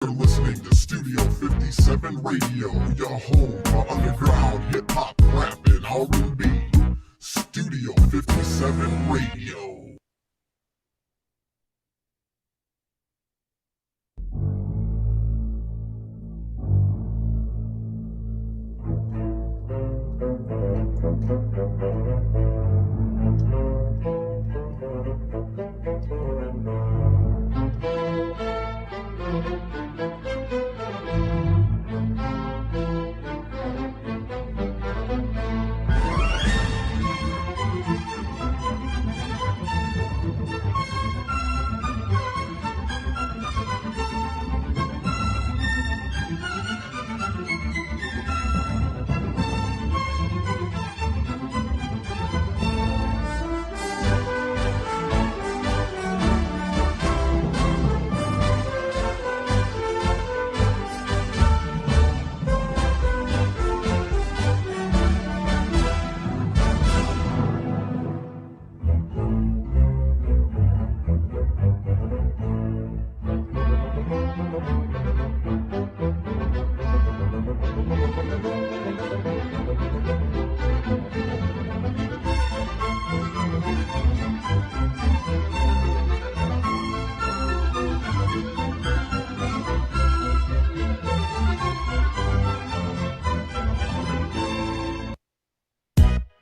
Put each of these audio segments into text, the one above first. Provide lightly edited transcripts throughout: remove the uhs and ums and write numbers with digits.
You're listening to Studio 57 Radio, your home for underground hip-hop, rap, and R&B. Studio 57 Radio.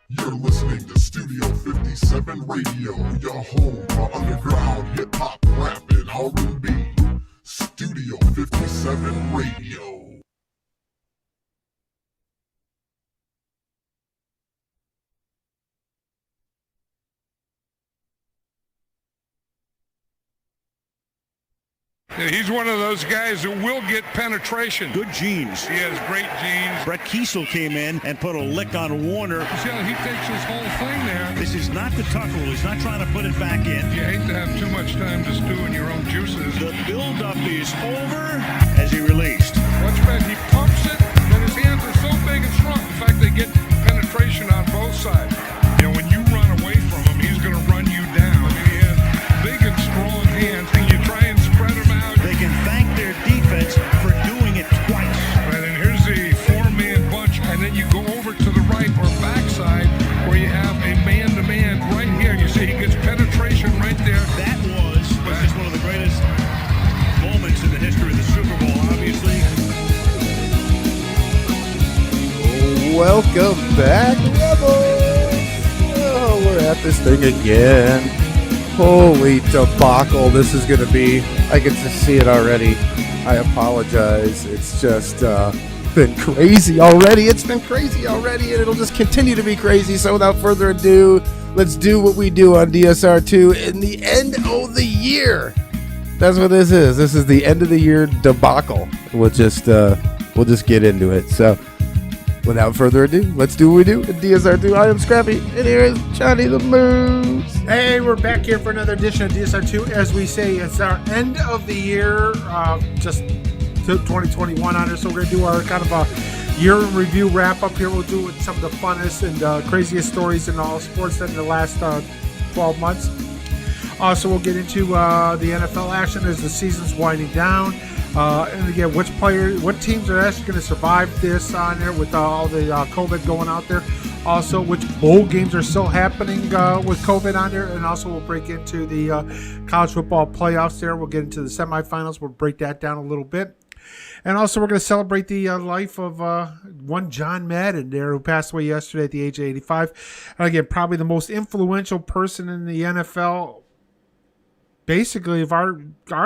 You're listening to Studio 57 Radio, your home for underground hip-hop, rap, and R&B. Studio 57 Radio. He's one of those guys who will get penetration. Good genes. He has great genes. Brett Kiesel came in and put a lick on Warner. See how he takes his whole thing there. This is not the tuck rule. He's not trying to put it back in. You hate to have too much time to stew in your own juices. The buildup is over as he released. Watch Brett, he pumps it, and his hands are so big and strong. In fact, they get penetration on both sides. You know, when you run away from him, he's going to run you down. I mean, he has big and strong hands, and you try and spread them out. They can thank their defense for doing it twice. And then here's the four-man bunch, and then you go over to the right or backside where you have a man-to-man right here. You see he gets penetration right there. That was just one of the greatest moments in the history of the Super Bowl, obviously. Welcome back, Rebels! Oh, we're at this thing again. Holy debacle this is going to be. I can just see it already. I apologize. It's just been crazy already. It's been crazy already, and it'll just continue to be crazy. So without further ado, let's do what we do on DSR2 in the end of the year. That's what this is. This is the end of the year debacle. We'll just get into it. So without further ado, let's do what we do at DSR2. I am Scrappy, and here is Johnny the Moose. Hey, we're back here for another edition of DSR2. As we say, it's our end of the year, just 2021 on it. So we're going to do our kind of a year in review wrap up here. We'll do with some of the funnest and craziest stories in all sports in the last 12 months. Also, we'll get into the NFL action as the season's winding down. And again, what teams are actually going to survive this on there with all the COVID going out there. Also, which bowl games are still happening with COVID on there. And also, we'll break into the college football playoffs there. We'll get into the semifinals. We'll break that down a little bit. And also, we're going to celebrate the life of one John Madden there, who passed away yesterday at the age of 85. And again, probably the most influential person in the NFL, basically, of our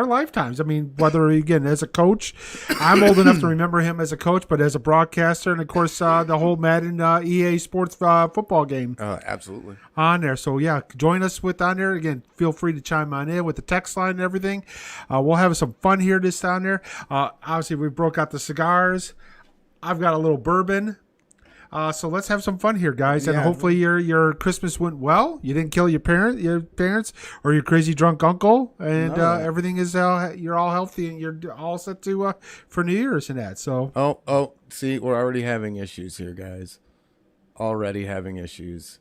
lifetimes. I mean, whether, again, as a coach, I'm old enough to remember him as a coach, but as a broadcaster, and of course, the whole Madden EA Sports football game. Absolutely. On there. So, yeah, join us with on there. Again, feel free to chime on in with the text line and everything. We'll have some fun here this down there. Obviously, we broke out the cigars. I've got a little bourbon. So let's have some fun here, guys, and hopefully your Christmas went well. You didn't kill your parents, or your crazy drunk uncle, and everything is you're all healthy and you're all set to for New Year's and that. So See, we're already having issues here, guys. Already having issues.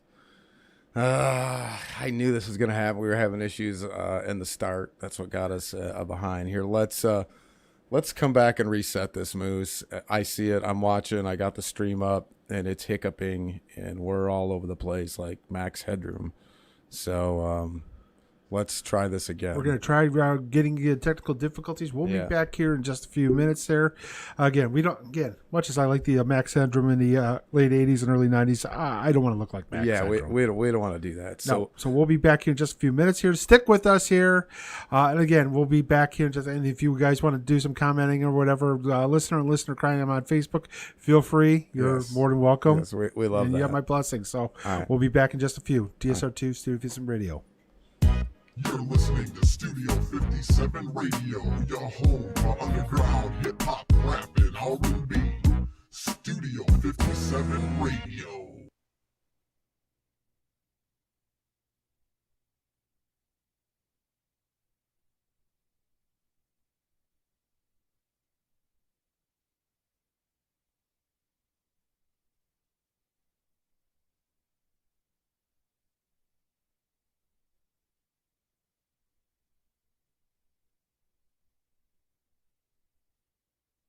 I knew this was gonna happen. We were having issues in the start. That's what got us behind here. Let's let's come back and reset this, Moose. I see it. I'm watching. I got the stream up, and it's hiccuping, and we're all over the place like Max Headroom. So let's try this again. We're going to try getting technical difficulties. We'll be back here in just a few minutes there. Again, much as I like the Max Headroom in the late 80s and early 90s, I don't want to look like Max Headroom. we don't want to do that. So we'll be back here in just a few minutes here. Stick with us here. And again, we'll be back here. And if you guys want to do some commenting or whatever, listener crying on Facebook, feel free. You're more than welcome. Yes, we love and that. You have my blessing. So right. we'll be back in just a few. DSR2 Studio 57 Radio. You're listening to Studio 57 Radio, your home for underground hip hop